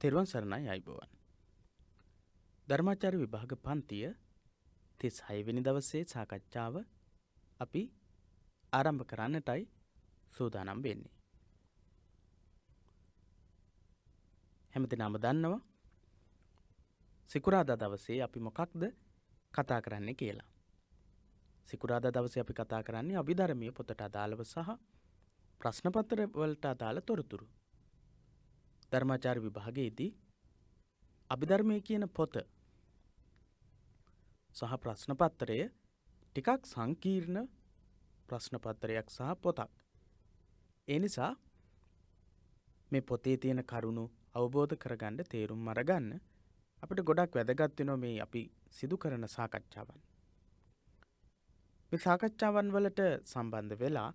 තෙරුවන් සරණයි අයිබෝවන්. ධර්මාචාර්ය විභාග පන්තිය 36 වෙනි දවසේ සාකච්ඡාව අපි ආරම්භ කරන්නටයි සූදානම් වෙන්නේ. හැමදෙනාම දන්නවා සිකුරාදා දවසේ අපි මොකක්ද කතා කරන්නේ කියලා. සිකුරාදා දවසේ අපි කතා කරන්නේ අභිධර්මීය පොතට අදාළව සහ ප්‍රශ්න පත්‍ර වලට අදාළ තොරතුරු. ධර්මාචාර්ය විභාගයේදී අභිධර්මයේ කියන පොත සහ ප්‍රශ්න පත්‍රය ටිකක් සංකීර්ණ ප්‍රශ්න පත්‍රයක් සහ පොතක්. ඒ නිසා මේ පොතේ තියෙන කරුණු අවබෝධ කරගන්න, තේරුම් අරගන්න අපිට ගොඩක් වැදගත් වෙනවා මේ අපි සිදු කරන සාකච්ඡාවන්. මේ සාකච්ඡාවන් වලට සම්බන්ධ වෙලා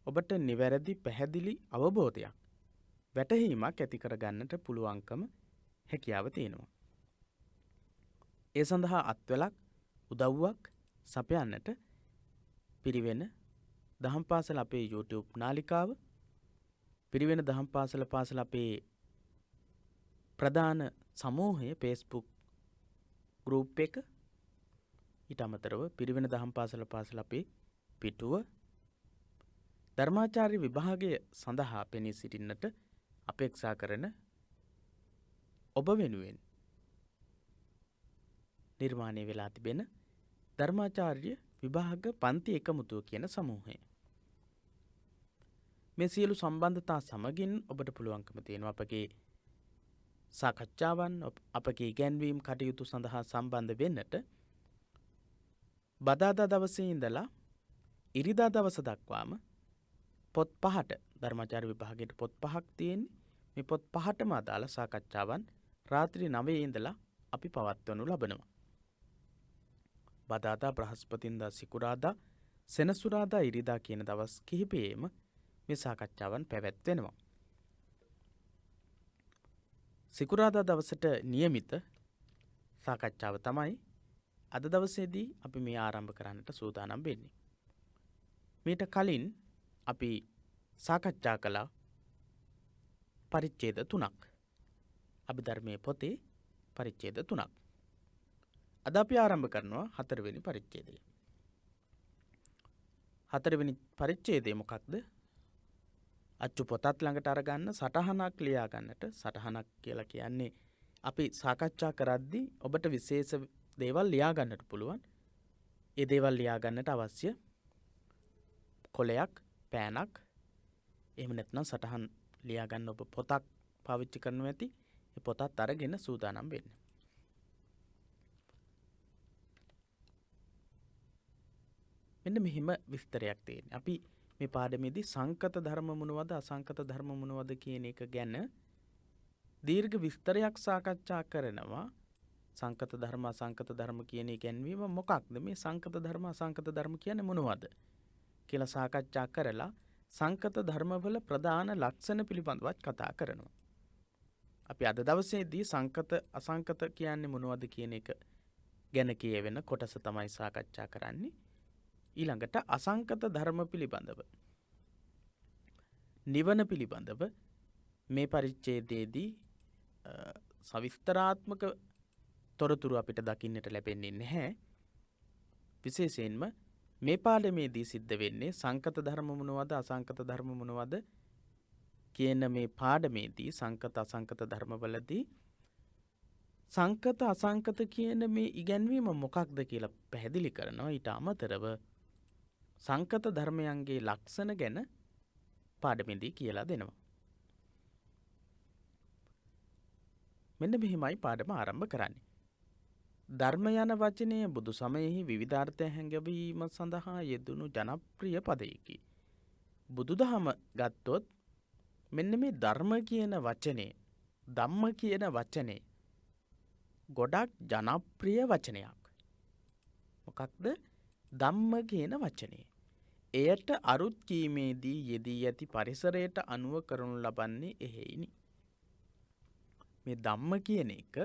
ඔබට නිවැරදි පැහැදිලි අවබෝධයක්, වැටහීමක් ඇති කරගන්නට පුළුවන්කම හැකියාව තියෙනවා. ඒ සඳහා අත්වලක් උදව්වක් සපයන්නට පිරිවෙන දහම් පාසල අපේ YouTube නාලිකාව, පිරිවෙන දහම් පාසල අපේ ප්‍රධාන සමූහය Facebook ගෲප් එක, ඊට අමතරව පිරිවෙන දහම් පාසල අපේ පිටුව, ධර්මාචාර්ය විභාගය සඳහා පෙනී සිටින්නට අපේක්ෂා කරන ඔබ වෙනුවෙන් නිර්මාණය වෙලා තිබෙන ධර්මාචාර්ය විභාග පන්ති එකමුතුව කියන සමූහය. මේ සියලු සම්බන්ධතා සමගින් ඔබට පුළුවන්කම තියෙනවා අපගේ සාකච්ඡාවන්, අපගේ ඉගැන්වීම් කටයුතු සඳහා සම්බන්ධ වෙන්නට. බදාදා දවසේ ඉඳලා ඉරිදා දවස දක්වාම පොත් 5ට ධර්මාචාර්ය විභාගයට පොත් 5ක් තියෙන්නේ. මේ පොත් 5ටම අදාළ සාකච්ඡාවන් රාත්‍රී 9 ඉඳලා අපි පවත්වනු ලබනවා. බදාදා, බ්‍රහස්පතින්දා, සිකුරාදා, සෙනසුරාදා, ඉරිදා කියන දවස් කිහිපයේම මේ සාකච්ඡාවන් පැවැත්වෙනවා. සිකුරාදා දවසට નિયમિત සාකච්ඡාව තමයි අද දවසේදී අපි මේ ආරම්භ කරන්නට සූදානම් වෙන්නේ. මීට කලින් අපි සාකච්ඡා කළා පරිච්ඡේද 3ක්. අභිධර්මයේ පොතේ පරිච්ඡේද 3ක්. අද අපි ආරම්භ කරනවා 4 වෙනි පරිච්ඡේදය. 4 වෙනි පරිච්ඡේදය මොකක්ද? අච්චු පොතත් ළඟට අරගන්න, සටහනක් ලියා ගන්නට. සටහනක් කියලා කියන්නේ අපි සාකච්ඡා කරද්දී ඔබට විශේෂ දේවල් ලියා ගන්නට පුළුවන්. ඒ දේවල් ලියා ගන්නට අවශ්‍ය කොලයක්, පෑනක්, එහෙම නැත්නම් සටහන් ලියා ගන්න ඔබ පොතක් පාවිච්චි කරනවා ඇති. ඒ පොතත් අරගෙන සූදානම් වෙන්න. මෙන්න මෙහිම විස්තරයක් තියෙනවා. අපි මේ පාඩමේදී සංකත ධර්ම මොනවද, අසංකත ධර්ම මොනවද කියන එක ගැන දීර්ඝ විස්තරයක් සාකච්ඡා කරනවා. සංකත ධර්ම, අසංකත ධර්ම කියන ඉගැන්වීම මොකක්ද? මේ සංකත ධර්ම, අසංකත ධර්ම කියන්නේ මොනවද කියලා සාකච්ඡා කරලා සංකත ධර්මවල ප්‍රධාන ලක්ෂණ පිළිබඳවත් කතා කරනවා. අපි අද දවසේදී සංකත, අසංකත කියන්නේ මොනවද කියන එක ගැන කියවෙන කොටස තමයි සාකච්ඡා කරන්නේ. ඊළඟට අසංකත ධර්ම පිළිබඳව, නිවන පිළිබඳව මේ පරිච්ඡේදයේදී සවිස්තරාත්මක තොරතුරු අපිට දකින්නට ලැබෙන්නේ නැහැ. විශේෂයෙන්ම මේ පාඩමේදී සිද්ධ වෙන්නේ සංකත ධර්ම මොනවද, අසංකත ධර්ම මොනවද කියන මේ පාඩමේදී සංකත, අසංකත ධර්මවලදී සංකත, අසංකත කියන මේ ඉගැන්වීම මොකක්ද කියලා පැහැදිලි කරනවා. ඊට අමතරව සංකත ධර්මයන්ගේ ලක්ෂණ ගැන පාඩමේදී කියලා දෙනවා. මෙන්න මෙහිමයි පාඩම ආරම්භ කරන්නේ. ධර්ම යන වචනය බුදු සමයෙහි විවිධාර්ථ හැඟවීම සඳහා යෙදුණු ජනප්‍රිය පදයකි. බුදුදහම ගත්තොත් මෙන්න මේ ධර්ම කියන වචනේ, ධම්ම කියන වචනේ ගොඩක් ජනප්‍රිය වචනයක්. මොකක්ද? ධම්ම කියන වචනේ. එයට අරුත් කීමේදී යෙදී ඇති පරිසරයට අනුව කරනු ලබන්නේ එහෙයිනි. මේ ධම්ම කියන එක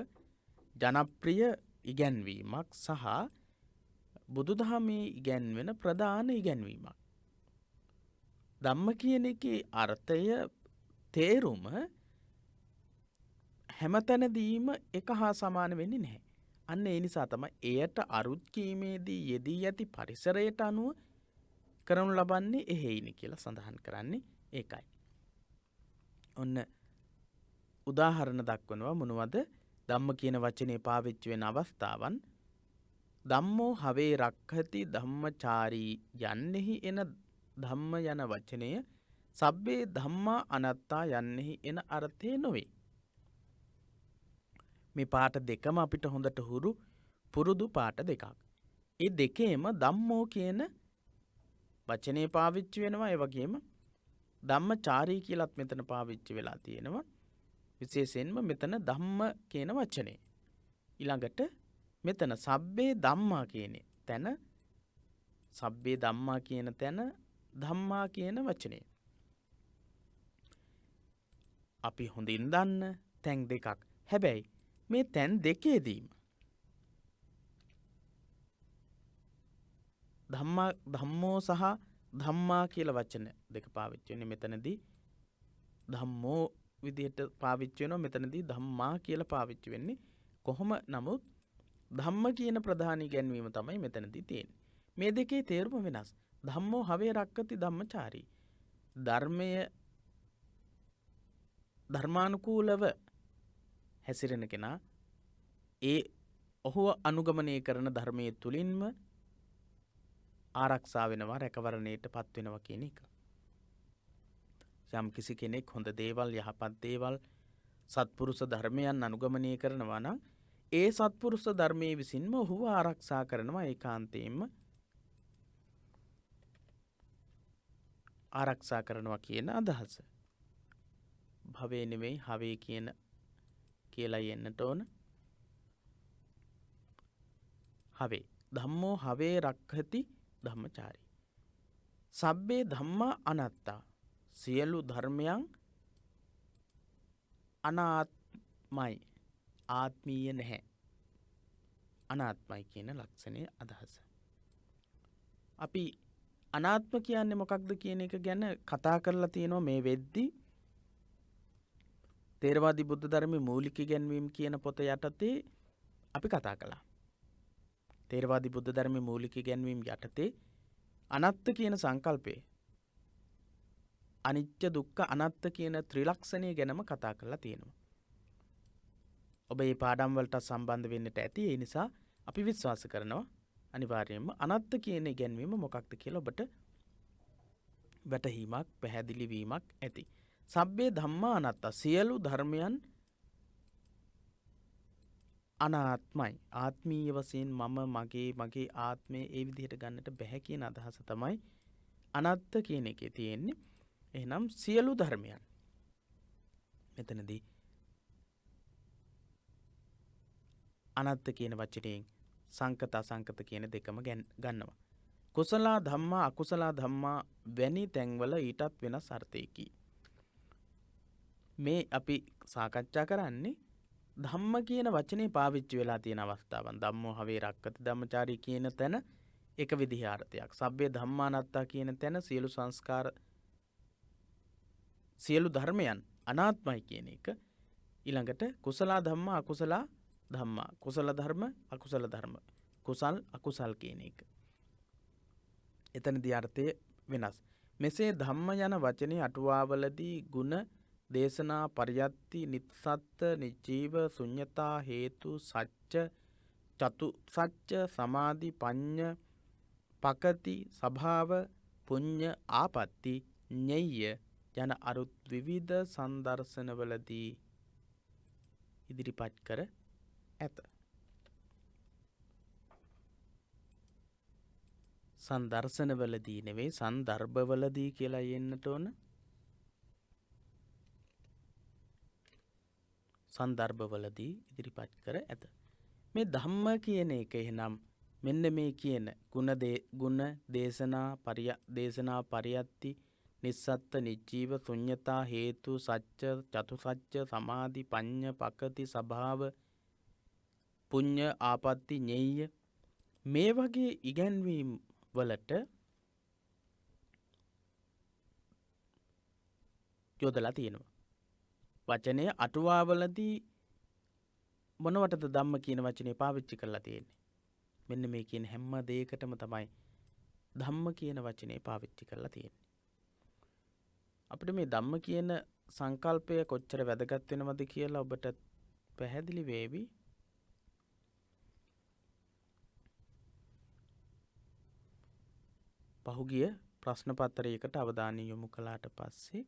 ජනප්‍රිය ඉගැන්වීමක් සහ බුදුදහමේ ඉගැන්වෙන ප්‍රධාන ඉගැන්වීමක්. ධම්ම කියන එකේ අර්ථය, තේරුම හැමතැනදීම එක හා සමාන වෙන්නේ නැහැ. අන්න ඒ නිසා තමයි එයට අරුත් කීමේදී යෙදී ඇති පරිසරයට අනුව කරනු ලබන්නේ එහෙයිනි කියලා සඳහන් කරන්නේ ඒකයි. ඔන්න උදාහරණ දක්වනවා මොනවද? ධම්ම කියන වචනේ පාවිච්චි වෙන අවස්ථාවන් ධම්මෝ හවේ රක්ඛති ධම්මචාරී යන්නෙහි එන ධම්ම යන වචනය සබ්බේ ධම්මා අනත්තා යන්නෙහි එන අර්ථය නොවේ. මේ පාට දෙකම අපිට හොඳට පුරුදු පාට දෙකක්. ඒ දෙකේම ධම්මෝ කියන වචනේ පාවිච්චි වෙනවා. ඒ වගේම ධම්මචාරී කියලත් මෙතන පාවිච්චි වෙලා තියෙනවා. විශේෂයෙන්ම මෙතන ධම්ම කියන වචනේ. ඊළඟට මෙතන සබ්බේ ධම්මා කියන තැන සබ්බේ ධම්මා කියන තැන ධම්මා කියන වචනේ. අපි හොඳින් දන්න තැන් දෙකක්. හැබැයි මේ තැන් දෙකේදීම ධම්මෝ සහ ධම්මා කියලා වචන දෙක පාවිච්චි වෙන්නේ. මෙතනදී ධම්මෝ විදිහට පාවිච්චි වෙනවා. මෙතනදී ධම්මා කියලා පාවිච්චි වෙන්නේ. කොහොම නමුත් ධම්ම කියන ප්‍රධාන ඉගැන්වීම තමයි මෙතනදී තියෙන්නේ. මේ දෙකේ තේරුම වෙනස්. ධම්මෝ හවේ රක්කති ධම්මචාරී. ධර්මානුකූලව හැසිරෙන කෙනා ඒ ඔහුව අනුගමනය කරන ධර්මයේ තුලින්ම ආරක්ෂා වෙනවා, රැකවරණයට පත් වෙනවා කියන එක. යම් කිසි කෙනෙක් හොඳ දේවල්, යහපත් දේවල්, සත්පුරුෂ ධර්මයන් අනුගමනය කරනවා නම් ඒ සත්පුරුෂ ධර්මයේ විසින්ම ඔහුව ආරක්ෂා කරනවා. ඒකාන්තයෙන්ම ආරක්ෂා කරනවා කියන අදහස. භවේ නෙවෙයි හවේ කියලා එන්නට ඕන. හවේ ධම්මෝ හවේ රක්ඛති ධම්මචාරී. සබ්බේ ධම්මා අනත්තා. සියලු ධර්මයන් අනාත්මයි. ආත්මීය නැහැ. අනාත්මයි කියන ලක්ෂණයේ අදහස. අපි අනාත්ම කියන්නේ මොකක්ද කියන එක ගැන කතා කරලා තියෙනවා මේ වෙද්දී. තේරවාදී බුද්ධ ධර්මයේ මූලික ඉගැන්වීම් කියන පොත යටතේ අපි කතා කළා. තේරවාදී බුද්ධ ධර්මයේ මූලික ඉගැන්වීම් යටතේ අනාත්ම කියන සංකල්පය, අනිත්‍ය දුක්ඛ අනාත්ම කියන ත්‍රිලක්ෂණය ගැනම කතා කරලා තියෙනවා. ඔබ මේ පාඩම් වලට සම්බන්ධ වෙන්නට ඇති. ඒ නිසා අපි විශ්වාස කරනවා අනිවාර්යයෙන්ම අනාත්ම කියන ඉගැන්වීම මොකක්ද කියලා ඔබට වැටහීමක්, පැහැදිලි වීමක් ඇති. සබ්බේ ධම්මා අනාත්තා. සියලු ධර්මයන් අනාත්මයි. ආත්මීය වශයෙන් මම, මගේ ආත්මය ඒ විදිහට ගන්නට බැහැ කියන අදහස තමයි අනාත්ම කියන එකේ තියෙන්නේ. එහෙනම් සියලු ධර්මයන් මෙතනදී අනාත්ම කියන වචනයෙන් සංකත අසංකත කියන දෙකම ගන්නවා. කුසල ධම්මා අකුසල ධම්මා වැනි තැන්වල ඊටත් වෙනස් අර්ථයකි. මේ අපි සාකච්ඡා කරන්නේ ධම්ම කියන වචනේ පාවිච්චි වෙලා තියෙන අවස්ථාවන්. ධම්මෝ හවේ රක්කති ධම්මචාරී කියන තැන එක විදිහ අර්ථයක්. සබ්බේ ධම්මානත්තා කියන තැන සියලු සංස්කාර, සියලු ධර්මයන් අනාත්මයි කියන එක. ඊළඟට කුසල ධම්මා අකුසල ධම්මා. කුසල ධර්ම අකුසල ධර්ම. කුසල් අකුසල් කියන එක. එතනදී අර්ථය වෙනස්. මෙසේ ධම්ම යන වචනේ අටුවාවලදී ගුණ, දේශනා, පරියත්ති, නිස්සත්ත, නිජීව, ශුන්‍යතා, හේතු, සච්ච, චතු සච්ච, සමාධි, පඤ්ඤ, පකති, සභාව, පුඤ්ඤ, ආපත්ති, ඤෙය්‍ය යන අරුත් විවිධ සන්දර්ශනවලදී ඉදිරිපත් කර ඇත. සන්දර්ශනවලදී නෙවෙයි සන්දර්භවලදී කියලා එන්නට ඕන. සන්දර්භවලදී ඉදිරිපත් කර ඇත. මේ ධම්ම කියන එක එහෙනම් මෙන්න මේ කියන ගුණ, දේශනා, පරියත්ති, නිස්සත්ත, නිජීව, ශුන්‍යතා, හේතු, සච්ච, චතුසච්ච, සමාධි, පඤ්ඤ, පකති, සභාව, පුඤ්ඤ, ආපත්ති, ඤෙය්‍ය මේ වගේ ඉගැන්වීම් වලට යොදලා තියෙනවා. වචනය අටුවාවලදී මොනවටද ධම්ම කියන වචනේ පාවිච්චි කරලා තියෙන්නේ? මෙන්න මේ කියන හැම දෙයකටම තමයි ධම්ම කියන වචනේ පාවිච්චි කරලා තියෙන්නේ. අපිට මේ ධම්ම කියන සංකල්පය කොච්චර වැදගත් වෙනවද කියලා ඔබට පැහැදිලි වේවි. පහුගිය ප්‍රශ්න පත්‍රයකට අවධානය යොමු කළාට පස්සේ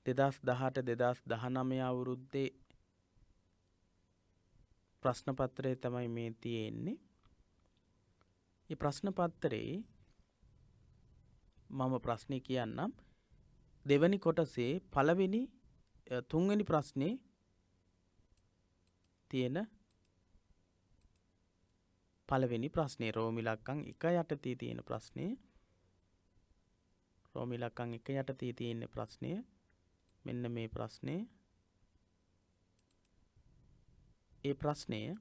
2018-2019 අවුරුද්දේ ප්‍රශ්න පත්‍රය තමයි මේ තියෙන්නේ. මේ ප්‍රශ්න පත්‍රයේ මම ප්‍රශ්නේ කියන්නම්. දෙවැනි කොටසේ තුන්වෙනි ප්‍රශ්නේ තියෙන පළවෙනි ප්‍රශ්නේ රෝම ඉලක්කම් 1 යටතේ තියෙන ප්‍රශ්නේ. රෝම ඉලක්කම් 1 යටතේ තියෙන ප්‍රශ්නය මෙන්න මේ ප්‍රශ්නේ. ඒ ප්‍රශ්නය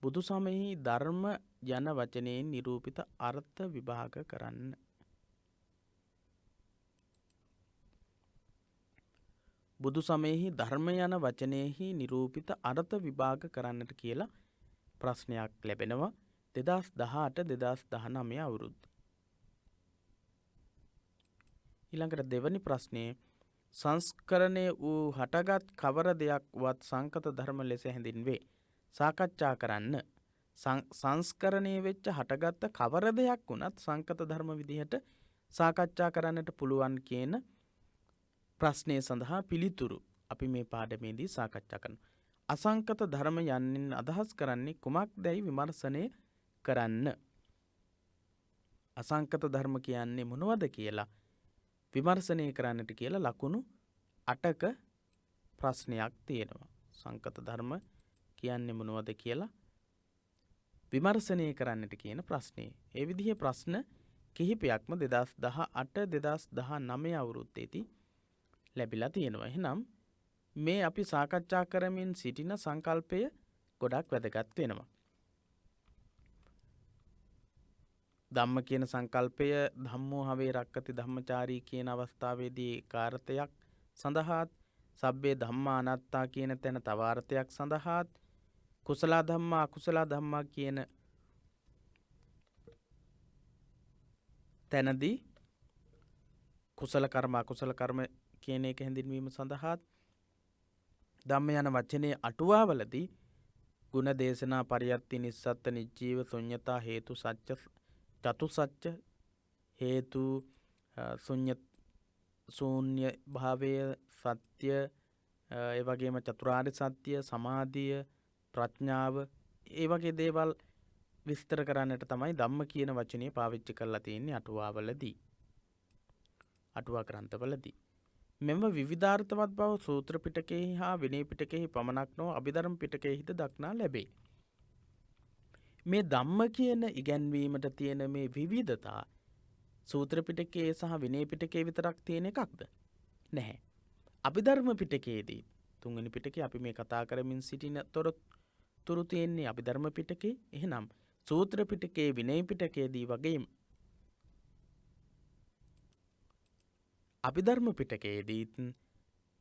බුදු සමයෙහි ධර්ම යන වචනයෙන් නිරූපිත අර්ථ විභාග කරන්න. බුදු සමයෙහි ධර්ම යන වචනයෙහි නිරූපිත අර්ථ විභාග කරන්නට කියලා ප්‍රශ්නයක් ලැබෙනවා 2018-2019 අවුරුද්ද. ඊළඟට දෙවැනි ප්‍රශ්නේ සංස්කරණය වූ හටගත් කවර දෙයක්වත් සංකත ධර්ම ලෙස හැඳින්වේ. සාකච්ඡා කරන්න. සංස්කරණය වෙච්ච හටගත්ත කවර දෙයක් වුණත් සංකත ධර්ම විදිහට සාකච්ඡා කරන්නට පුළුවන් කියන ප්‍රශ්නය සඳහා පිළිතුරු අපි මේ පාඩමේදී සාකච්ඡා කරනවා. අසංකත ධර්ම යන්නෙන් අදහස් කරන්නේ කුමක්දැයි විමර්ශනය කරන්න. අසංකත ධර්ම කියන්නේ මොනවද කියලා විමර්ශනය කරන්නට කියලා ලකුණු 8ක ප්‍රශ්නයක් තියෙනවා. සංකත ධර්ම කියන්නේ මොනවද කියලා විමර්ශනය කරන්නට කියන ප්‍රශ්නේ. ඒ විදිහේ ප්‍රශ්න කිහිපයක්ම 2018-2019 අවුරුද්දේදී ලැබිලා තියෙනවා. එහෙනම් මේ අපි සාකච්ඡා කරමින් සිටින සංකල්පය ගොඩක් වැදගත් වෙනවා. ධම්ම කියන සංකල්පය ධම්මෝ හවේ රක්කති ධම්මචාරී කියන අවස්ථාවේදී කාර්තයක් සඳහාත් සබ්බේ ධම්මා අනාත්තා කියන තැන තව අර්ථයක් සඳහාත් කුසල ධම්මා අකුසල ධම්මා කියන තැනදී කුසල කර්ම අකුසල කර්ම කියන එක හැඳින්වීම සඳහාත් ධම්ම යන වචනේ අටුවාවලදී ගුණ දේශනා පරියත්ති නිස්සත්ත නිජ්ජීව ශුන්‍යතා හේතු සත්‍ය චතුසත්‍ය හේතු ශූන්‍ය භාවය සත්‍ය ඒ වගේම චතුරාර්ය සත්‍ය සමාධිය ප්‍රඥාව ඒ වගේ දේවල් විස්තර කරන්නට තමයි ධම්ම කියන වචනේ පාවිච්චි කරලා තියෙන්නේ අටුවාවලදී. අටුවා ග්‍රන්ථවලදී මෙම විවිධාර්ථවත් බව සූත්‍ර පිටකයෙහි හා විනය පිටකයෙහි පමණක් නොව අභිධර්ම පිටකයෙහිද දක්නා ලැබේ. මේ ධම්ම කියන ඉගැන්වීමට තියෙන මේ විවිධතා සූත්‍ර පිටකයේ සහ විනය පිටකයේ විතරක් තියෙන එකක්ද? නැහැ. අභිධර්ම පිටකයේදී තුන්වෙනි පිටකේ අපි මේ කතා කරමින් සිටින තොරතුරු තියෙන්නේ අභිධර්ම පිටකේ. එහෙනම් සූත්‍ර පිටකයේ විනය පිටකයේදී වගේම අභිධර්ම පිටකයේදී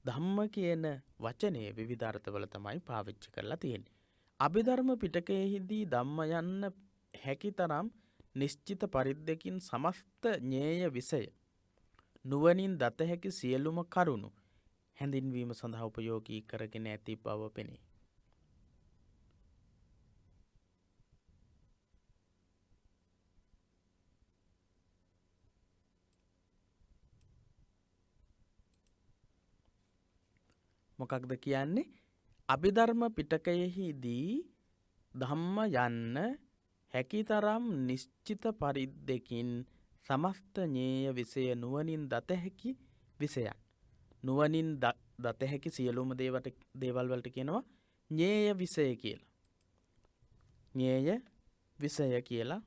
ධම්ම කියන වචනේ විවිධ අර්ථවල තමයි පාවිච්චි කරලා තියෙන්නේ. අභිධර්ම පිටකයේදී ධම්ම යන්න හැකිතරම් නිශ්චිත පරිද්දකින් සමස්ත ඤේය විෂය නුවණින් දත හැකි සියලුම කරුණු හැඳින්වීම සඳහා උපයෝගී කරගෙන ඇති බව පෙනේ. මොකක්ද කියන්නේ? අභිධර්ම පිටකයෙහිදී ධම්ම යන්න හැකිතරම් නිශ්චිත පරිද්දකින් සමස්ත ඤේය විෂය නුවණින් දත හැකි විෂයන්. නුවණින් දත හැකි සියලුම දේවල් වලට කියනවා ඤේය විෂය කියලා. ඤේය විෂය කියලා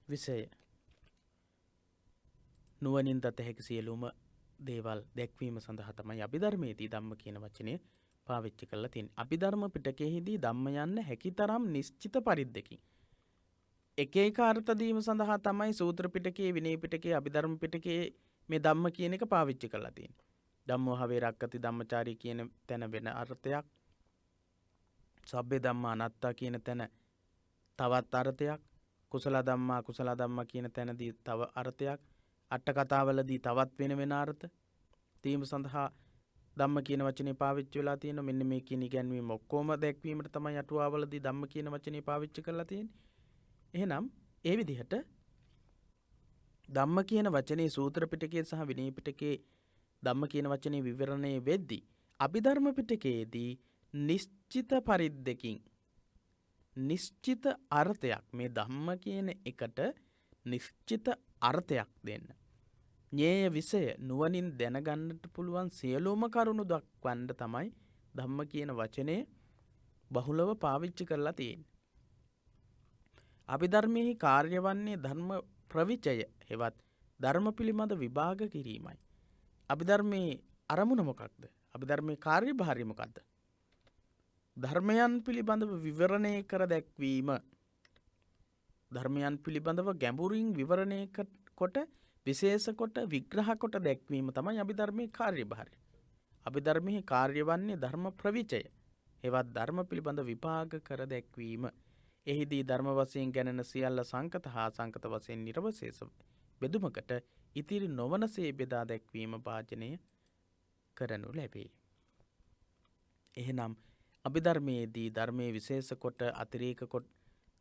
විෂය නුවණින් දත හැකි සියලුම දේවල් දැක්වීම සඳහා තමයි අභිධර්මයේදී ධම්ම කියන වචනේ පාවිච්චි කරලා තියෙන්නේ. අභිධර්ම පිටකයේදී ධම්ම යන්න හැකිතරම් නිශ්චිත පරිද්දකින් එක එක අර්ථ දීම සඳහා තමයි සූත්‍ර පිටකයේ විනය පිටකයේ අභිධර්ම පිටකයේ මේ ධම්ම කියන එක පාවිච්චි කරලා තියෙන්නේ. ධම්මෝ හවේ රක්කති ධම්මචාරී කියන තැන වෙන අර්ථයක්. සබ්බේ ධම්මා අනාත්තා කියන තැන තවත් අර්ථයක්. කුසල ධම්මා කුසල ධම්මා කියන තැනදී තව අර්ථයක්. අට කතාවලදී තවත් වෙන අර්ථ තීම සඳහා ධම්ම කියන වචනේ පාවිච්චි වෙලා තියෙනවා. මෙන්න මේ කියන ඉගැන්වීම ඔක්කොම දැක්වීමට තමයි අටුවාවලදී ධම්ම කියන වචනේ පාවිච්චි කරලා තියෙන්නේ. එහෙනම් ඒ විදිහට ධම්ම කියන වචනේ සූත්‍ර පිටකයේ සහ විනය පිටකයේ ධම්ම කියන වචනේ විවරණය වෙද්දී අභිධර්ම පිටකයේදී නිශ්චිත පරිද්දකින් නිශ්චිත අර්ථයක් මේ ධම්ම කියන එකට නිශ්චිත අර්ථයක් දෙන්න. ඤේය විෂය නුවණින් දැනගන්නට පුළුවන් සියලුම කරුණු දක්වන්න තමයි ධම්ම කියන වචනේ බහුලව පාවිච්චි කරලා තියෙන්නේ. අභිධර්මයේ කාර්ය වන්නේ ධර්ම ප්‍රවිචය හෙවත් ධර්ම පිළිබඳ විභාග කිරීමයි. අභිධර්මයේ අරමුණ මොකක්ද? අභිධර්මයේ කාර්යභාරය මොකක්ද? ධර්මයන් පිළිබඳව විවරණය කර දැක්වීම. ධර්මයන් පිළිබඳව ගැඹුරින් විවරණය කොට විශේෂ කොට විග්‍රහ කොට දැක්වීම තමයි අභිධර්මයේ කාර්යභාරය. අභිධර්මයේ කාර්ය වන්නේ ධර්ම ප්‍රවිචය හෙවත් ධර්ම පිළිබඳ විභාග කර දැක්වීම. එහිදී ධර්ම වශයෙන් ගැනෙන සියල්ල සංකත හා සංකත වශයෙන් නිර්වශේෂ බෙදුමකට ඉතිරි නොවනසේ බෙදා දැක්වීම භාජනය කරනු ලැබේ. එහෙනම් අභිධර්මයේදී ධර්මයේ විශේෂ කොට අතිරේක කොට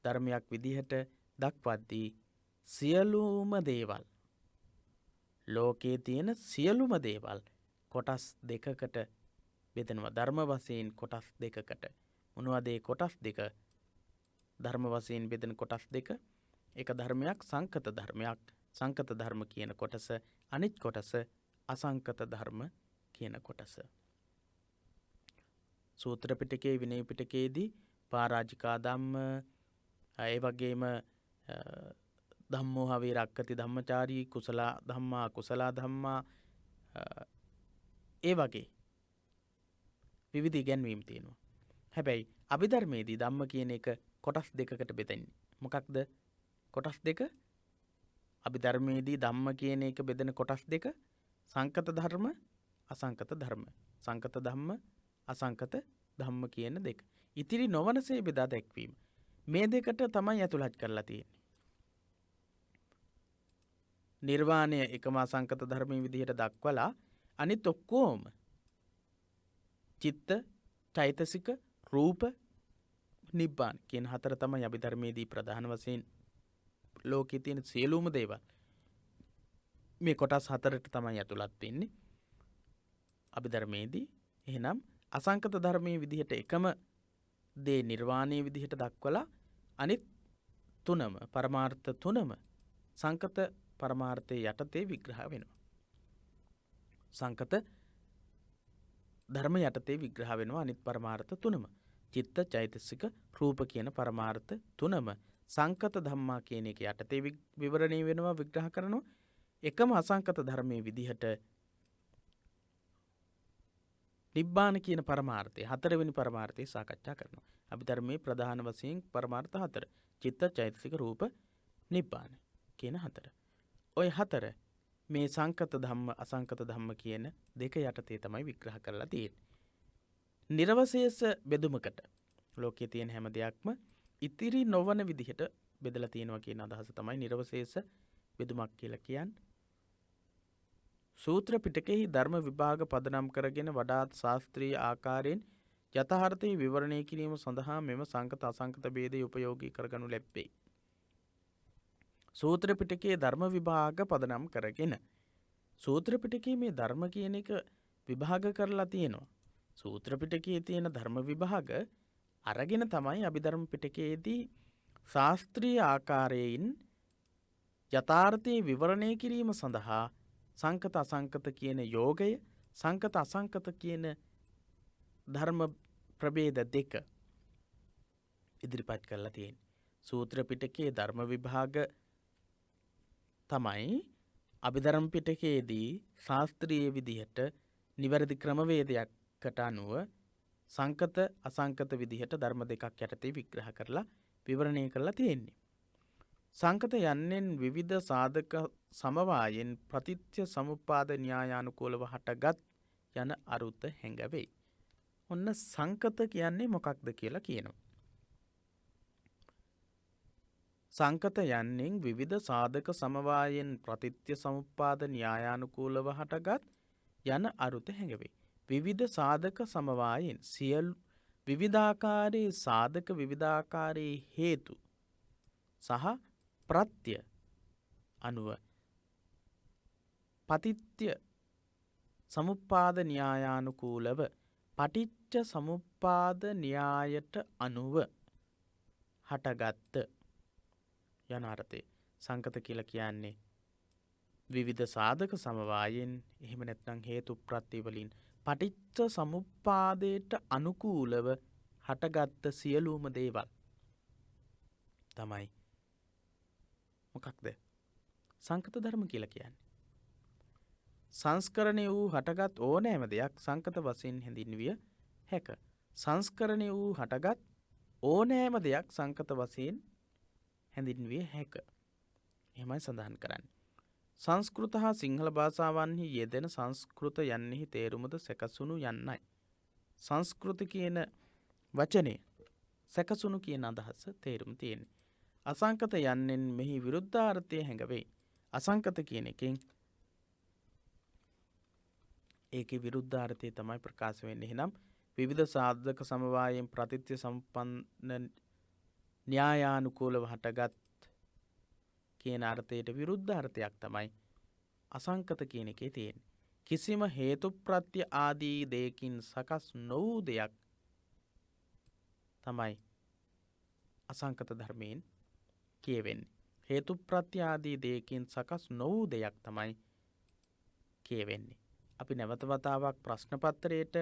ධර්මයක් විදිහට දක්වද්දී සියලුම දේවල් ලෝකයේ තියෙන සියලුම දේවල් කොටස් දෙකකට බෙදෙනවා. ධර්ම වශයෙන් කොටස් දෙකකට. මොනවද ඒ කොටස් දෙක? ධර්ම වශයෙන් බෙදෙන කොටස් දෙක. එක ධර්මයක් සංකත ධර්මයක්. සංකත ධර්ම කියන කොටස, අනිත් කොටස අසංකත ධර්ම කියන කොටස. සූත්‍ර පිටකයේ විනය පිටකයේදී පරාජිකා ධම්ම, ඒ වගේම ධම්මෝ හවේ රක්කති ධම්මචාරී, කුසල ධම්මා කුසල ධම්මා, ඒ වගේ විවිධ ඉගැන්වීම් තියෙනවා. හැබැයි අභිධර්මයේදී ධම්ම කියන එක කොටස් දෙකකට බෙදෙන්නේ. මොකක්ද කොටස් දෙක? අභිධර්මයේදී ධම්ම කියන එක බෙදෙන කොටස් දෙක සංකත ධර්ම, අසංකත ධර්ම. සංකත ධම්ම, අසංකත ධම්ම කියන දෙක. ඉතිරි නොවනසේ බෙදා දැක්වීම. මේ දෙකට තමයි ඇතුළත් කරලා තියෙන්නේ. නිර්වාණය එකම අසංකත ධර්මයේ විදිහට දක්වලා අනිත් ඔක්කොම චිත්ත, චෛතසික, රූප, නිබ්බාන කියන හතර තමයි අභිධර්මයේදී ප්‍රධාන වශයෙන් ලෝකයේ තියෙන සියලුම දේවල් මේ කොටස් හතරට තමයි ඇතුළත් වෙන්නේ අභිධර්මයේදී. එහෙනම් අසංකත ධර්මයේ විදිහට එකම දේ නිර්වාණයේ විදිහට දක්වලා අනිත් තුනම පරමාර්ථ තුනම සංකත පරමාර්ථයේ යටතේ විග්‍රහ වෙනවා. සංකත ධර්ම යටතේ විග්‍රහ වෙනවා අනිත් පරමාර්ථ තුනම. චිත්ත, චෛතසික, රූප කියන පරමාර්ථ තුනම සංකත ධම්මා කියන එක යටතේ විවරණය වෙනවා, විග්‍රහ කරනවා. එකම අසංකත ධර්මයේ විදිහට නිබ්බාන කියන පරමාර්ථය, හතරවෙනි පරමාර්ථය සාකච්ඡා කරනවා. අභිධර්මයේ ප්‍රධාන වශයෙන් පරමාර්ථ හතර. චිත්ත, චෛතසික, රූප, නිබ්බාන කියන හතර. ඔය හතර මේ සංකත ධම්ම, අසංකත ධම්ම කියන දෙක යටතේ තමයි විග්‍රහ කරලා තියෙන්නේ. නිර්වශේෂ බෙදුමකට ලෝකයේ තියෙන හැම දෙයක්ම ඉතිරි නොවන විදිහට බෙදලා තියෙනවා කියන අදහස තමයි නිර්වශේෂ බෙදුමක් කියලා කියන්නේ. සූත්‍ර පිටකෙහි ධර්ම විභාග පදනම් කරගෙන වඩාත් ශාස්ත්‍රීය ආකාරයෙන් යථාර්ථයේ විවරණය කිරීම සඳහා මෙම සංකත අසංකත ભેදය උපයෝගී කරගනු ලැබේ. සූත්‍ර පිටකයේ ධර්ම විභාග පදනම් කරගෙන සූත්‍ර පිටකයේ මේ ධර්ම කියන එක විභාග කරලා තියෙනවා. සූත්‍ර පිටකයේ තියෙන ධර්ම විභාග අරගෙන තමයි අභිධර්ම පිටකයේදී ශාස්ත්‍රීය ආකාරයෙන් යථාර්ථයේ විවරණය කිරීම සඳහා සංකත අසංකත කියන යෝගය, සංකත අසංකත කියන ධර්ම ප්‍රභේද දෙක ඉදිරිපත් කරලා තියෙන්නේ. සූත්‍ර පිටකයේ ධර්ම විභාග තමයි අභිධර්ම පිටකයේදී ශාස්ත්‍රීය විදිහට නිවැරදි ක්‍රමවේදයකට අනුව සංකත අසංකත විදිහට ධර්ම දෙකක් යටතේ විග්‍රහ කරලා විවරණය කරලා තියෙන්නේ. සංකත යන්නෙන් විවිධ සාධක සමවායෙන් ප්‍රතිත්‍ය සමුපාද න්‍යායානුකූලව හටගත් යන අරුත හැඟවෙයි. ඔන්න සංකත කියන්නේ මොකක්ද කියලා කියනවා. සංකත යන්නෙන් විවිධ සාධක සමවායෙන් ප්‍රතිත්‍ය සමුපාද න්‍යායානුකූලව හටගත් යන අරුත හැඟවෙයි. විවිධ සාධක සමවායෙන් සියලු විවිධාකාරයේ සාධක විවිධාකාරයේ හේතු සහ ප්‍රත්‍ය අනුව පතිත්‍ය සමුපාද න්‍යායානුකූලව පටිච්ච සමුපාද න්‍යායට අනුව හටගත්ත යන අර්ථය. සංකත කියලා කියන්නේ විවිධ සාධක සමවායෙන් එහෙම නැත්නම් හේතු ප්‍රත්‍ය වලින් පටිච්ච සමුප්පාදයට අනුකූලව හටගත්ත සියලුම දේවල් තමයි මොකක්ද සංකත ධර්ම කියලා කියන්නේ. සංස්කරණය වූ හටගත් ඕනෑම දෙයක් සංකත වශයෙන් හැඳින්විය හැක. සංස්කරණය වූ හටගත් ඕනෑම දෙයක් සංකත වශයෙන් හැඳින්විය හැක. එහෙමයි සඳහන් කරන්නේ. සංස්කෘත හා සිංහල භාෂාවන්හි යෙදෙන සංස්කෘත යන්නෙහි තේරුමද සැකසුණු යන්නයි. සංස්කෘත කියන වචනේ සැකසුණු කියන අදහස තේරුම් තියෙන්නේ. අසංකත යන්නෙන් මෙහි විරුද්ධාර්ථය හැඟවෙයි. අසංකත කියන එකෙන් ඒකේ විරුද්ධාර්ථය තමයි ප්‍රකාශ වෙන්නේ. එහෙනම් විවිධ සාධක සමවායෙන් ප්‍රතිත්‍ය සම්පන්න න්‍යායානුකූලව හටගත් කියන අර්ථයට විරුද්ධ අර්ථයක් තමයි අසංකත කියන එකේ තියෙන්නේ. කිසිම හේතු ප්‍රත්‍ය ආදී දෙයකින් සකස් නොවූ දෙයක් තමයි අසංකත ධර්මයෙන් කියවෙන්නේ. හේතු ප්‍රත්‍ය ආදී දෙයකින් සකස් නොවූ දෙයක් තමයි කියවෙන්නේ. අපි නැවත වතාවක් ප්‍රශ්න පත්‍රයට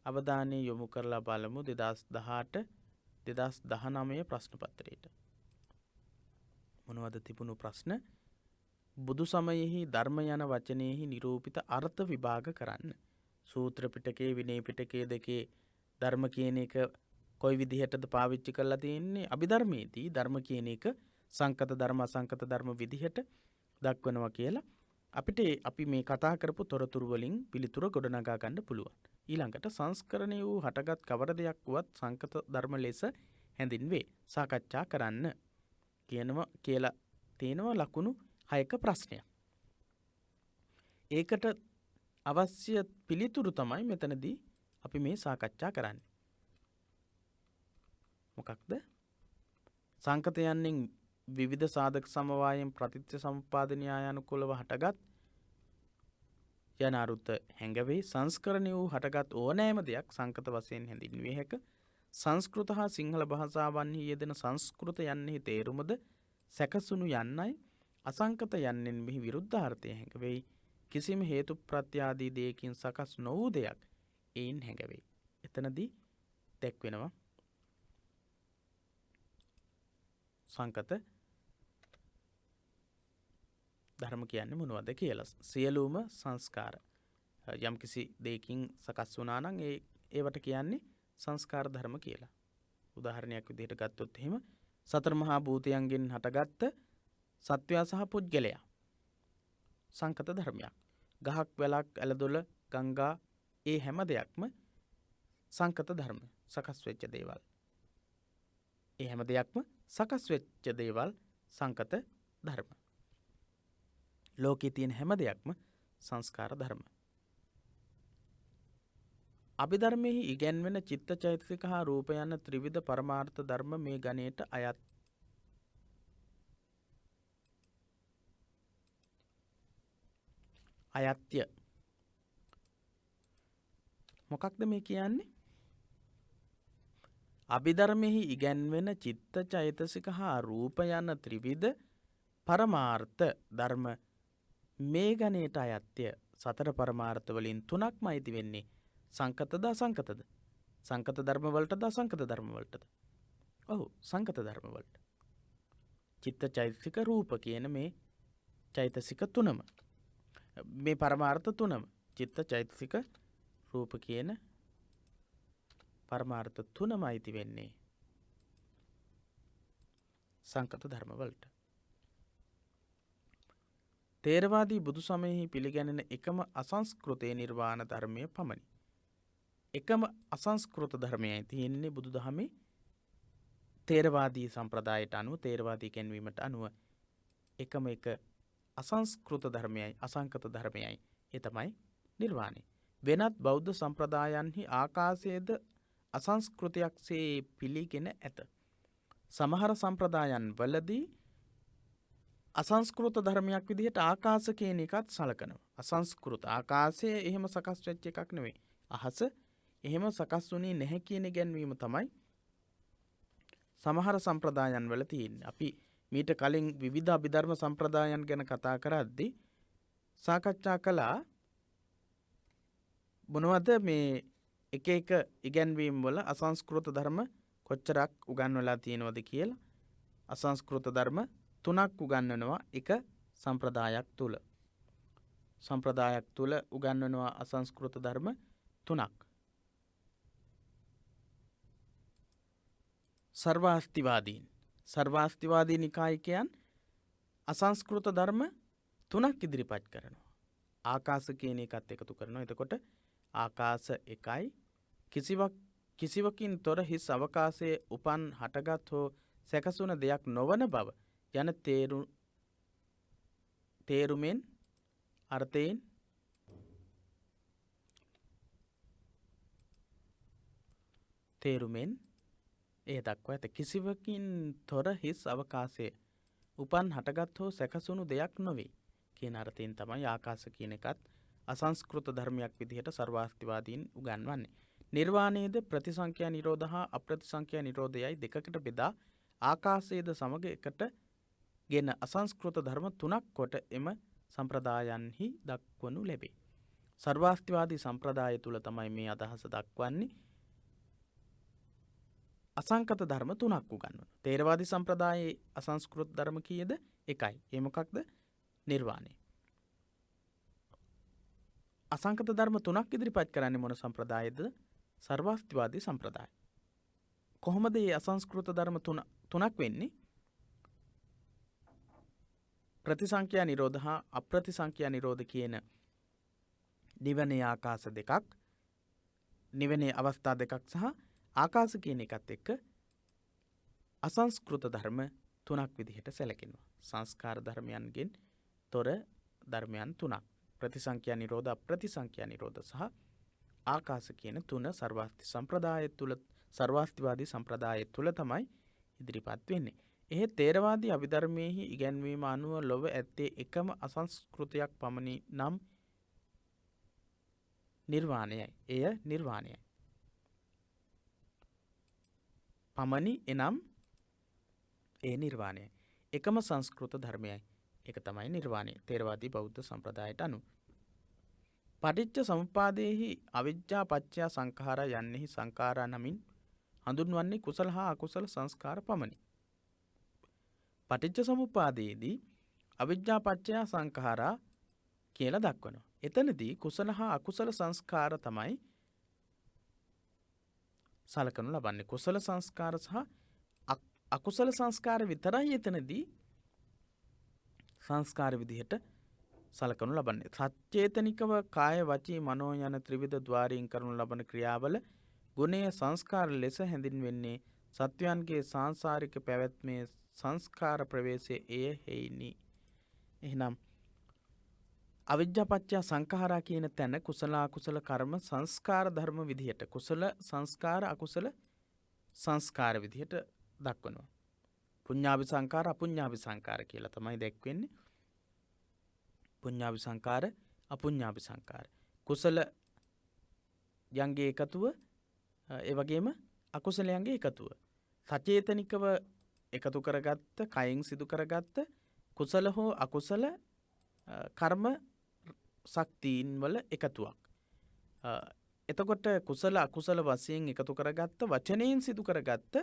අවධානය යොමු කරලා බලමු 2018 2019 ප්‍රශ්න පත්‍රයට. මොනවද තිබුණු ප්‍රශ්න? බුදු සමයෙහි ධර්ම යන වචනයෙහි නිරූපිත අර්ථ විභාග කරන්න. සූත්‍ර පිටකේ විනය පිටකේ දෙකේ ධර්ම කියන එක කොයි විදිහටද පාවිච්චි කරලා තියෙන්නේ? අභිධර්මයේදී ධර්ම කියන එක සංකත ධර්ම අසංකත ධර්ම විදිහට දක්වනවා කියලා අපිට අපි මේ කතා කරපු තොරතුරු වලින් පිළිතුර ගොඩනගා ගන්න පුළුවන්. ඊළඟට සංස්කරණය වූ හටගත් කවර දෙයක් වුවත් සංකත ධර්ම ලෙස හැඳින්වේ. සාකච්ඡා කරන්න කියනවා කියලා තියෙනවා ලකුණු 6ක ප්‍රශ්නයක්. ඒකට අවශ්‍ය පිළිතුරු තමයි මෙතනදී අපි මේ සාකච්ඡා කරන්නේ. මොකක්ද? සංකත යන්නෙන් විවිධ සාධක සමවායෙන් ප්‍රතිත්‍ය සමුපාද න්‍යායානුකූලව හටගත් යන අරුත හැඟවේ. සංස්කරණය වූ හටගත් ඕනෑම දෙයක් සංකත වශයෙන් හැඳින්විය හැක. සංස්කෘත හා සිංහල භාෂාවන්හි යෙදෙන සංස්කෘත යන්නෙහි තේරුමද සැකසුණු යන්නයි. අසංකත යන්නෙන් මෙහි විරුද්ධාර්ථය හැඟවෙයි. කිසිම හේතු ප්‍රත්‍ය ආදී දෙයකින් සකස් නොවූ දෙයක් එයින් හැඟවෙයි. එතනදී දැක්වෙනවා සංකත ධර්ම කියන්නේ මොනවද කියලා. සියලුම සංස්කාර යම්කිසි දෙයකින් සකස් වුණා නම් ඒවට කියන්නේ සංස්කාර ධර්ම කියලා. උදාහරණයක් විදිහට ගත්තොත් එහෙම සතර මහා භූතයන්ගෙන් හටගත්ත සත්වයා සහ පුද්ගලයා සංකත ධර්මයක්. ගහක් වැලක් ඇලදොල ගංගා ඒ හැම දෙයක්ම සංකත ධර්ම සකස් වෙච්ච දේවල්. ඒ හැම දෙයක්ම සකස් වෙච්ච දේවල් සංකත ධර්ම. ලෝකයේ තියෙන හැම දෙයක්ම සංස්කාර ධර්ම. අභිධර්මයේ ඉගැන්වෙන චිත්ත චෛතසික හා රූප යන ත්‍රිවිධ පරමාර්ථ ධර්ම මේ ගණයට අයත්ය. මොකක්ද මේ කියන්නේ? අභිධර්මයේ ඉගැන්වෙන චිත්ත චෛතසික හා රූප යන ත්‍රිවිධ පරමාර්ථ ධර්ම මේ ගණයට අයත්ය. සතර පරමාර්ථ වලින් තුනක්ම අයිති වෙන්නේ සංකතද අසංකතද? සංකත ධර්ම වලටද අසංකත ධර්ම වලටද? ඔව් සංකත ධර්ම වලට. චිත්ත චෛතසික රූප කියන මේ චෛතසික තුනම මේ පරමාර්ථ තුනම චිත්ත චෛතසික රූප කියන පරමාර්ථ තුනම අයිති වෙන්නේ සංකත ධර්ම වලට. තේරවාදී බුදු සමයෙහි පිළිගැනෙන එකම අසංස්කෘතයේ නිර්වාණ ධර්මය පමණි. එකම අසංස්කෘත ධර්මයයි තියෙන්නේ බුදු දහමේ තේරවාදී සම්ප්‍රදායට අනුව තේරවාදී ගැන්වීමට අනුව එකම එක අසංස්කෘත ධර්මයයි අසංකත ධර්මයයි ඒ තමයි නිර්වාණය. වෙනත් බෞද්ධ සම්ප්‍රදායන්හි ආකාශයේද අසංස්කෘතයක්සේ පිළිගෙන ඇත. සමහර සම්ප්‍රදායන් වලදී අසංස්කෘත ධර්මයක් විදිහට ආකාශ කියන එකත් සලකනවා. අසංස්කෘත ආකාශය එහෙම සකස් වෙච්ච එකක් නෙවෙයි. අහස එහෙම සකස් වුණේ නැහැ කියන ගැන්වීම තමයි සමහර සම්ප්‍රදායන් වල තියෙන්නේ. අපි මීට කලින් විවිධ අභිධර්ම සම්ප්‍රදායන් ගැන කතා කරද්දී සාකච්ඡා කළා මොනවද මේ එක එක ඉගැන්වීම් වල අසංස්කෘත ධර්ම කොච්චරක් උගන්වලා තියෙනවද කියලා. අසංස්කෘත ධර්ම 3ක් උගන්වනවා එක සම්ප්‍රදායක් තුල. සම්ප්‍රදායක් තුල උගන්වනවා අසංස්කෘත ධර්ම 3ක්. සර්වාස්තිවාදී නිකායිකයන් අසංස්කෘත ධර්ම 3ක් ඉදිරිපත් කරනවා. ආකාශ කියන එකත් එකතු කරනවා. එතකොට ආකාශ එකයි කිසිවකින් තොර හිස් අවකාශයේ උපන් හටගත් හෝ සැකසුන දෙයක් නොවන බව යන තේරුමෙන් අර්ථයෙන් ඒ දක්වා ඇත. කිසිවකින් තොර හිස් අවකාශයේ උපන් හටගත් හෝ සැකසුණු දෙයක් නොවේ කියන අර්ථයෙන් තමයි ආකාශ කියන එකත් අසංස්කෘත ධර්මයක් විදිහට සර්වාස්තිවාදීන් උගන්වන්නේ. නිර්වාණයේද ප්‍රතිසංඛ්‍යා නිරෝධ හා අප්‍රතිසංඛ්‍යා නිරෝධයයි දෙකකට බෙදා ආකාශයේද සමග එකට ගෙන අසංස්කෘත ධර්ම 3ක් කොට එම සම්ප්‍රදායන්හි දක්වනු ලැබේ. සර්වාස්තිවාදී සම්ප්‍රදාය තුල තමයි මේ අදහස දක්වන්නේ. අසංකත ධර්ම 3ක් උගන්වනවා. තේරවාදී සම්ප්‍රදායේ අසංස්කෘත ධර්ම කීයද? 1යි. ඒ මොකක්ද? නිර්වාණය. අසංකත ධර්ම 3ක් ඉදිරිපත් කරන්නේ මොන සම්ප්‍රදායද? සර්වාස්තිවාදී සම්ප්‍රදාය. කොහොමද මේ අසංස්කෘත ධර්ම 3ක් වෙන්නේ? ප්‍රතිසංඛ්‍යා නිරෝධ හා අප්‍රතිසංඛ්‍යා නිරෝධ කියන නිවනේ ආකාශ දෙකක්, නිවනේ අවස්ථා දෙකක් සහ ආකාශ කියන එකත් එක්ක අසංස්කෘත ධර්ම 3ක් විදිහට සැලකෙනවා. සංස්කාර ධර්මයන්ගෙන් තොර ධර්මයන් 3ක්. ප්‍රතිසංඛ්‍යා නිරෝධ, අප්‍රතිසංඛ්‍යා නිරෝධ සහ ආකාශ කියන තුන සර්වාස්තිවාදී සම්ප්‍රදාය තුල තමයි ඉදිරිපත් වෙන්නේ. එහෙත් තේරවාදී අභිධර්මයේහි ඉගැන්වීම අනුව ලොව ඇත්තේ එකම අසංස්කෘතයක් පමණි නම් නිර්වාණයයි. එය නිර්වාණයයි. පමණි එනම් ඒ නිර්වාණයයි. එකම සංස්කෘත ධර්මයයි. ඒක තමයි නිර්වාණය. තේරවාදී බෞද්ධ සම්ප්‍රදායට අනුව. පටිච්ච සමුප්පාදයේහි අවිජ්ජා පත්‍ය සංඛාර යන්නෙහි සංඛාරා නමින් හඳුන්වන්නේ කුසල හා අකුසල සංස්කාර පමණි. පටිච්ච සමුප්පාදයේදී අවිජ්ජා පත්‍ය සංඛාරා කියලා දක්වනවා. එතනදී කුසල හා අකුසල සංස්කාර තමයි සලකනු ලබන්නේ. කුසල සංස්කාර සහ අකුසල සංස්කාර විතරයි එතනදී සංස්කාර විදිහට සලකනු ලබන්නේ. සච්චේතනිකව කාය වචී මනෝ යන ත්‍රිවිධ ద్వාරයෙන් කරනු ලබන ක්‍රියාවල ගුණය සංස්කාර ලෙස හැඳින්වෙන්නේ සත්වයන්ගේ සාංශාරික පැවැත්මේ සංස්කාර ප්‍රවේශයේ එය හේිනි. එහෙනම් අවිජ්ජාපච්චය සංඛාරා කියන තැන කුසල අකුසල කර්ම සංස්කාර ධර්ම විදිහට කුසල සංස්කාර අකුසල සංස්කාර විදිහට දක්වනවා. පුඤ්ඤාභි සංඛාර අපුඤ්ඤාභි සංඛාර කියලා තමයි දැක්වෙන්නේ. පුඤ්ඤාභි සංඛාර අපුඤ්ඤාභි සංඛාර. කුසල යන්ගේ එකතුව ඒ වගේම අකුසලයන්ගේ එකතුව. සචේතනිකව එකතු කරගත්ත කයින් සිදු කරගත්ත කුසල හෝ අකුසල කර්ම ශක්තියින් වල එකතුවක්. එතකොට කුසල අකුසල වශයෙන් එකතු කරගත්ත වචනයෙන් සිදු කරගත්ත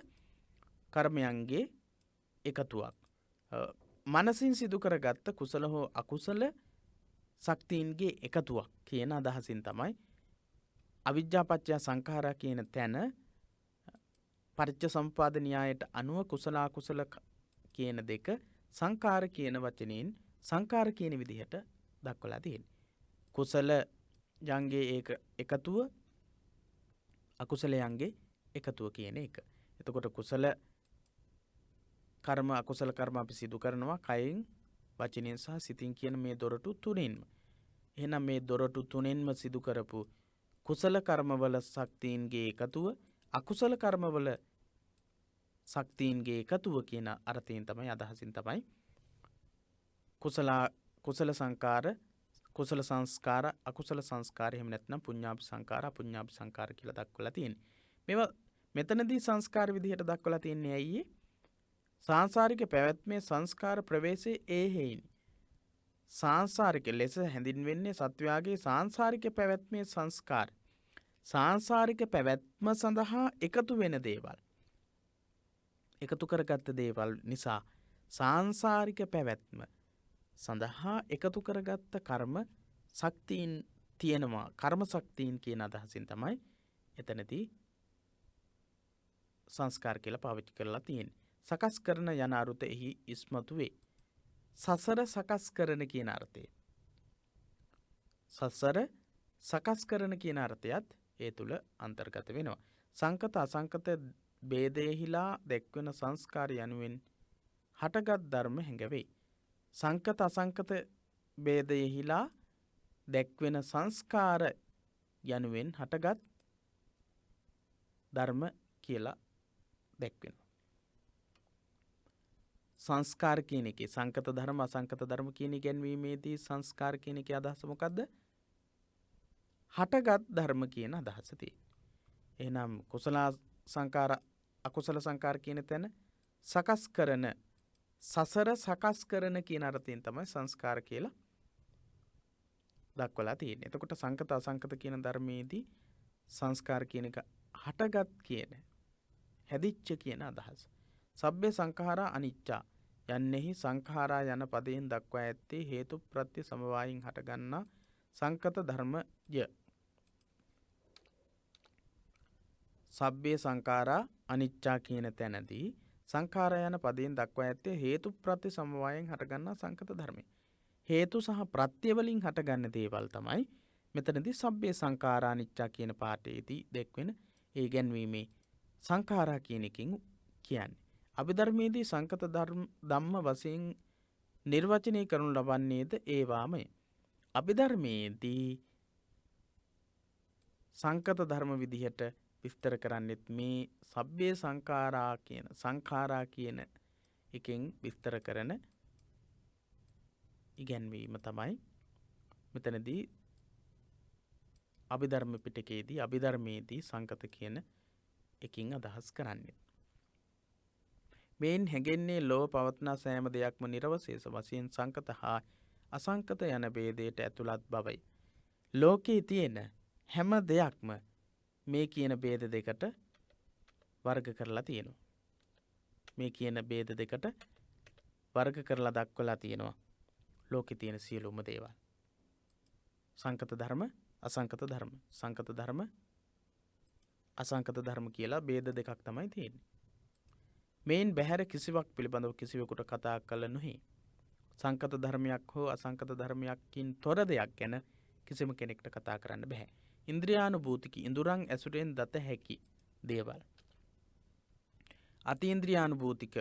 කර්මයන්ගේ එකතුවක්. මනසින් සිදු කරගත්ත කුසල හෝ අකුසල ශක්තියින්ගේ එකතුවක් කියන අදහසින් තමයි අවිජ්ජාපච්චය සංඛාරා කියන තැන පටිච්චසමුප්පාද න්‍යායට අනුව කුසල අකුසල කියන දෙක සංඛාර කියන වචනයෙන් සංකාර කියන විදිහට දක්වලා තියෙන්නේ. කුසල යන්ගේ එකතුව අකුසලයන්ගේ එකතුව කියන එක. එතකොට කුසල කර්ම අකුසල කර්ම අපි සිදු කරනවා කයින් වචනයෙන් සහ සිතින් කියන මේ දොරටු තුනෙන්ම. එහෙනම් මේ දොරටු තුනෙන්ම සිදු කරපු කුසල කර්මවල ශක්තියින්ගේ එකතුව අකුසල කර්මවල ශක්තියින්ගේ එකතුව කියන අර්ථයෙන් තමයි අදහසින් තමයි කුසල සංකාර කුසල සංස්කාර අකුසල සංස්කාර එහෙම නැත්නම් පුඤ්ඤාභි සංකාර අපුඤ්ඤාභි සංකාර කියලා දක්වලා තියෙන්නේ. මේවා මෙතනදී සංස්කාර විදිහට දක්වලා තියන්නේ ඇයි? සාංශාරික පැවැත්මේ සංස්කාර ප්‍රවේශයේ ඒ හේයිනි. සාංශාරික ලෙස හැඳින්වෙන්නේ සත්වයාගේ සාංශාරික පැවැත්මේ සංස්කාර. සාංශාරික පැවැත්ම සඳහා එකතු වෙන දේවල්. එකතු කරගත්ත දේවල් නිසා සාංශාරික පැවැත්ම සඳහා එකතු කරගත්ත කර්ම ශක්තියින් තියෙනවා. කර්ම ශක්තියින් කියන අදහසින් තමයි එතනදී සංස්කාර කියලා පාවිච්චි කරලා තියෙන්නේ. සකස් කරන යන අරුත එහි ඉස්මතු වේ. සසර සකස් කරන කියන අර්ථය. සසර සකස් කරන කියන අර්ථයත් ඒ තුල අන්තර්ගත වෙනවා. සංකත අසංකත ભેදයෙහිලා දැක්වෙන සංස්කාර යනුවෙන් හටගත් ධර්ම හැඟවේ. සංකත අසංකත ભેදයෙහිලා දැක්වෙන සංස්කාර යනුවෙන් හටගත් ධර්ම කියලා දැක්වෙනවා. සංස්කාර කියන එකේ සංකත ධර්ම අසංකත ධර්ම කියන ඉගැන්වීමේදී සංස්කාර කියන එකේ අදහස මොකද්ද? හටගත් ධර්ම කියන අදහස තියෙනවා. එහෙනම් කුසල සංකාර අකුසල සංකාර කියන තැන සකස් කරන සසර සකස් කරන කියන අර්ථයෙන් තමයි සංස්කාර කියලා දක්වලා තියෙන්නේ. එතකොට සංකත අසංකත කියන ධර්මයේදී සංස්කාර කියන එක හටගත් කියන හැදිච්ච කියන අදහස. සබ්බේ සංඛාරා අනිච්චා යන්නෙහි සංඛාරා යන පදයෙන් දක්වා ඇත්තේ හේතු ප්‍රත්‍ය සමவாயින් හටගන්නා සංකත ධර්මය. සබ්බේ සංඛාරා අනිච්චා කියන තැනදී සංඛාරා යන පදයෙන් දක්වා ඇත්තේ හේතු ප්‍රත්‍ය සමவாயින් හටගන්නා සංකත ධර්මය. හේතු සහ ප්‍රත්‍ය වලින් හටගන්න දේවල් තමයි මෙතනදී සබ්බේ සංඛාරා අනිච්චා කියන පාඩේදී දැක්වෙන ඒ ගැන්වීමේ සංඛාරා කියන එකෙන් කියන්නේ. අභිධර්මයේදී සංකත ධම්ම වශයෙන් නිර්වචනය කරනු ලබන්නේද ඒවාමය. අභිධර්මයේදී සංකත ධර්ම විදිහට විස්තර කරන්නෙත් මේ සබ්බේ සංඛාරා කියන එකෙන් විස්තර කරන ඉගැන්වීම තමයි මෙතනදී අභිධර්ම පිටකයේදී අභිධර්මයේදී සංකත කියන එකින් අදහස් කරන්නේ. මේන් හැඟෙන්නේ ලෝව පවත්නා සෑම දෙයක්ම නිර්වශේෂ වශයෙන් සංකත හා අසංකත යන ભેදයට ඇතුළත් බවයි. ලෝකයේ තියෙන හැම දෙයක්ම මේ කියන ભેද දෙකට වර්ග කරලා තියෙනවා. මේ කියන ભેද දෙකට වර්ග කරලා දක්වලා තියෙනවා. ලෝකේ තියෙන සියලුම දේවල්. සංකත ධර්ම, අසංකත ධර්ම. සංකත ධර්ම, අසංකත ධර්ම කියලා ભેද දෙකක් තමයි තියෙන්නේ. මේන් බැහැර කිසිවක් පිළිබඳව කිසිවෙකුට කතා කළ නොහි. සංකත ධර්මයක් හෝ අසංකත ධර්මයක්කින් තොර දෙයක් ගැන කිසිම කෙනෙක්ට කතා කරන්න බෑ. ඉන්ද්‍රියානුභූතික ඉඳුරන් ඇසුරෙන් දත හැකි දේවල්. අතීන්ද්‍රියානුභූතික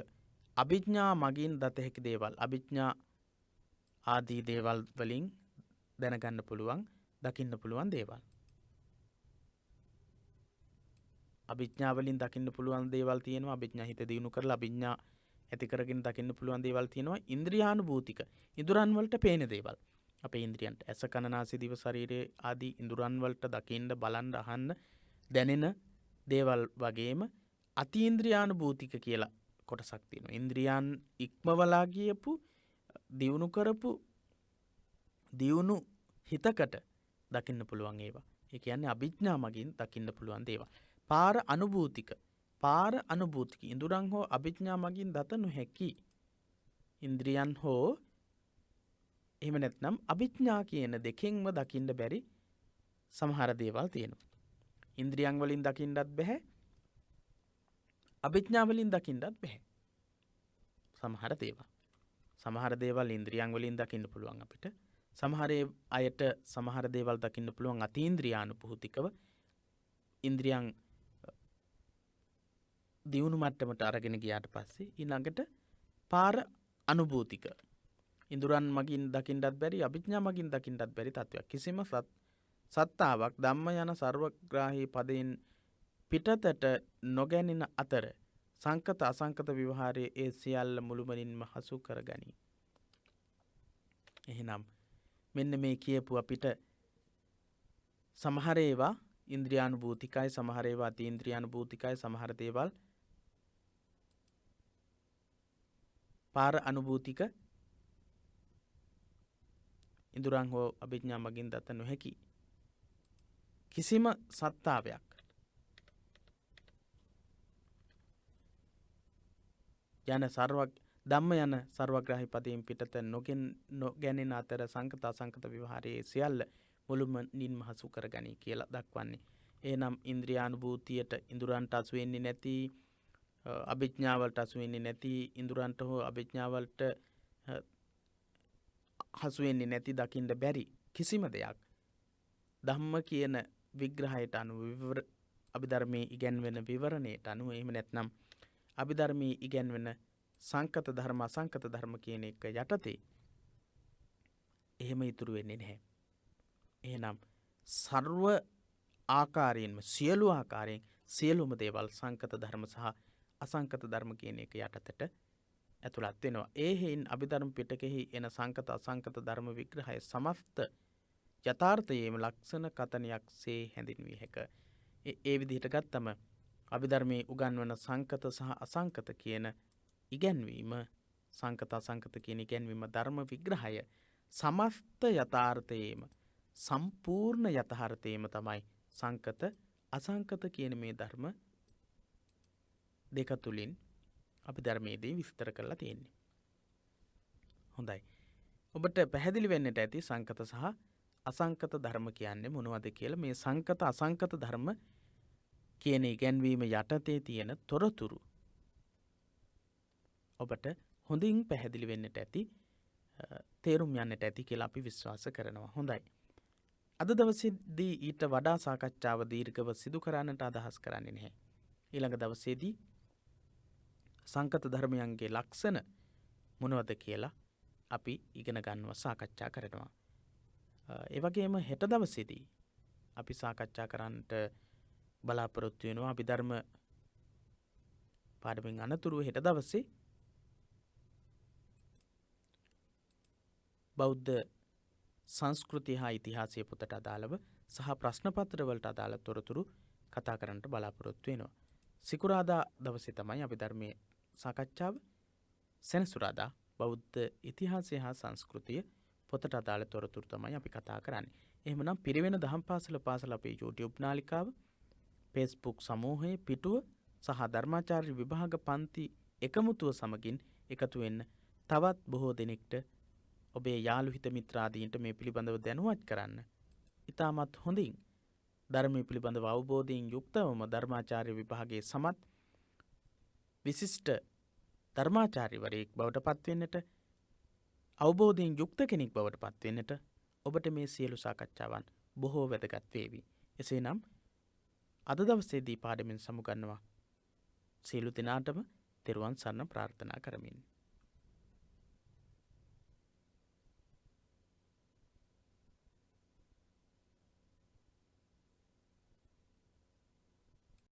අභිඥා මගින් දත හැකි දේවල්. අභිඥා ආදී දේවල් වලින් දැනගන්න පුළුවන්, දකින්න පුළුවන් දේවල්. අභිඥා වලින් දකින්න පුළුවන් දේවල් තියෙනවා. අභිඥා හිත දියුණු කරලා අභිඥා ඇති කරගෙන දකින්න පුළුවන් දේවල් තියෙනවා. ඉන්ද්‍රියානුභූතික ඉඳුරන් වලට පේන දේවල්. අපේ ඉන්ද්‍රියන්ට ඇස කන නාසය දිව ශරීරය ආදී ඉඳුරන් වලට දකින්න බලන්න අහන්න දැනෙන දේවල් වගේම අතීන්ද්‍රියානුභූතික කියලා කොටසක් තියෙනවා. ඉන්ද්‍රියන් ඉක්මවලා ගියපු දියුණු කරපු දියුණු හිතකට දකින්න පුළුවන් ඒවා. ඒ කියන්නේ අභිඥා මගින් දකින්න පුළුවන් දේවල්. පාර අනුභූතික ඉඳුරන් හෝ අභිඥා මගින් දත නොහැකි ඉන්ද්‍රියන් හෝ එහෙම නැත්නම් අභිඥා කියන දෙකෙන්ම දකින්න බැරි සමහර දේවල් තියෙනවා. ඉන්ද්‍රියන් වලින් දකින්නත් බැහැ. අභිඥා වලින් දකින්නත් බැහැ. සමහර දේවල්. සමහර දේවල් ඉන්ද්‍රියන් වලින් දකින්න පුළුවන් අපිට. සමහර අයට සමහර දේවල් දකින්න පුළුවන් අතීන්ද්‍රියානුභූතිකව. ඉන්ද්‍රියන් දියුණු මට්ටමට අරගෙන ගියාට පස්සේ ඊළඟට පාර අනුභූතික. ඉඳුරන් මගින් දකින්නත් බැරි, අභිඥා මගින් දකින්නත් බැරි තත්වයක්. කිසිම සත්තාවක් ධම්ම යන සර්වග්‍රාහී පදයෙන් පිටතට නොගැනෙන අතර සංකත අසංකත විවහාරයේ ඒ සියල්ල මුළුමනින්ම හසු කරගනී. එහෙනම් මෙන්න මේ කියපු අපිට සමහර ඒවා ඉන්ද්‍රියානුභූතිකයි, සමහර ඒවා අතීන්ද්‍රියානුභූතිකයි, සමහර දේවල් පාර අනුභූතික ඉඳුරන් හෝ අභිඥා මගින් දත නොහැකි කිසිම සත්තාවයක් යන ධම්ම යන සර්වග්‍රාහී පදයෙන් පිටත නොගැනෙන අතර සංකත අසංකත විවහාරයේ සියල්ල මුළුමනින්ම හසු කරගනී කියලා දක්වන්නේ. එහෙනම් ඉන්ද්‍රියානුභූතියට ඉඳුරන්ට අසු වෙන්නේ නැති, අභිඥාවලට අසු වෙන්නේ නැති, ඉඳුරන්ට හෝ අභිඥාවලට හසු වෙන්නේ නැති, දකින්න බැරි කිසිම දෙයක් ධම්ම කියන විග්‍රහයට අනුව අභිධර්මයේ ඉගැන්වෙන විවරණයට අනුව, එහෙම නැත්නම් අභිධර්මයේ ඉගැන්වෙන සංකත ධර්ම අසංකත ධර්ම කියන එක යටතේ එහෙම ඉතුරු වෙන්නේ නැහැ. එහෙනම් සර්ව ආකාරයෙන්ම සියලු ආකාරයෙන් සියලුම දේවල් සංකත ධර්ම සහ අසංකත ධර්ම කියන එක යටතට ඇතුළත් වෙනවා. ඒ හේයින් අභිධර්ම පිටකෙහි එන සංකත අසංකත ධර්ම විග්‍රහය සමස්ත යථාර්ථයේම ලක්ෂණ කතනයක් සේ හැඳින්විය හැක. ඒ විදිහට ගත්තම අභිධර්මයේ උගන්වන සංකත සහ අසංකත කියන ඉගැන්වීම, සංකත අසංකත කියන ඉගැන්වීම ධර්ම විග්‍රහය සමස්ත යථාර්ථයේම සම්පූර්ණ යථාර්ථයේම තමයි සංකත අසංකත කියන මේ ධර්ම දෙක තුලින් අභිධර්මයේදී විස්තර කරලා තියෙන්නේ. හොඳයි. ඔබට පැහැදිලි වෙන්නට ඇති සංකත සහ අසංකත ධර්ම කියන්නේ මොනවද කියලා. මේ සංකත අසංකත ධර්ම කියන ඉගැන්වීම යටතේ තියෙන තොරතුරු ඔබට හොඳින් පැහැදිලි වෙන්නට ඇති, තේරුම් යන්නට ඇති කියලා අපි විශ්වාස කරනවා. හොඳයි. අද දවසේදී ඊට වඩා සාකච්ඡාව දීර්ඝව සිදු කරන්නට අදහස් කරන්නේ නැහැ. ඊළඟ දවසේදී සංකත ධර්මයන්ගේ ලක්ෂණ මොනවද කියලා අපි ඉගෙන ගන්නවා, සාකච්ඡා කරනවා. ඒ වගේම හෙට දවසේදී අපි සාකච්ඡා කරන්නට බලාපොරොත්තු වෙනවා අභිධර්ම පාඩමෙන් අනතුරුව හෙට දවසේ බෞද්ධ සංස්කෘතිය හා ඉතිහාසය පොතට අදාළව සහ ප්‍රශ්න පත්‍ර වලට අදාළ තොරතුරු කතා කරන්නට බලාපොරොත්තු වෙනවා. සිකුරාදා දවසේ තමයි අභිධර්මයේ සාකච්ඡාව. සෙනසුරාදා බෞද්ධ ඉතිහාසය හා සංස්කෘතිය පොතට අදාළ තොරතුරු තමයි අපි කතා කරන්නේ. එහෙමනම් පිරිවෙන දහම් පාසල අපේ YouTube නාලිකාව, Facebook සමූහයේ පිටුව සහ ධර්මාචාර්ය විභාග පන්ති එකමුතුව සමගින් එකතු වෙන්න තවත් බොහෝ දෙනෙක්ට ඔබේ යාළු හිත මිත්‍රාදීන්ට මේ පිළිබඳව දැනුවත් කරන්න. ඉතාමත් හොඳින් ධර්මයේ පිළිබඳව අවබෝධයෙන් යුක්තවම ධර්මාචාර්ය විභාගයේ සමත් විශිෂ්ට ධර්මාචාර්යවරයෙක් බවට පත්වෙන්නට, අවබෝධයෙන් යුක්ත කෙනෙක් බවට පත්වෙන්නට ඔබට මේ සියලු සාකච්ඡාවන් බොහෝ වැදගත් වේවි. එසේනම් අද දවසේදී පාඩමෙන් සමුගන්නවා. සියලු දෙනාටම තෙරුවන් සරණ ප්‍රාර්ථනා කරමින්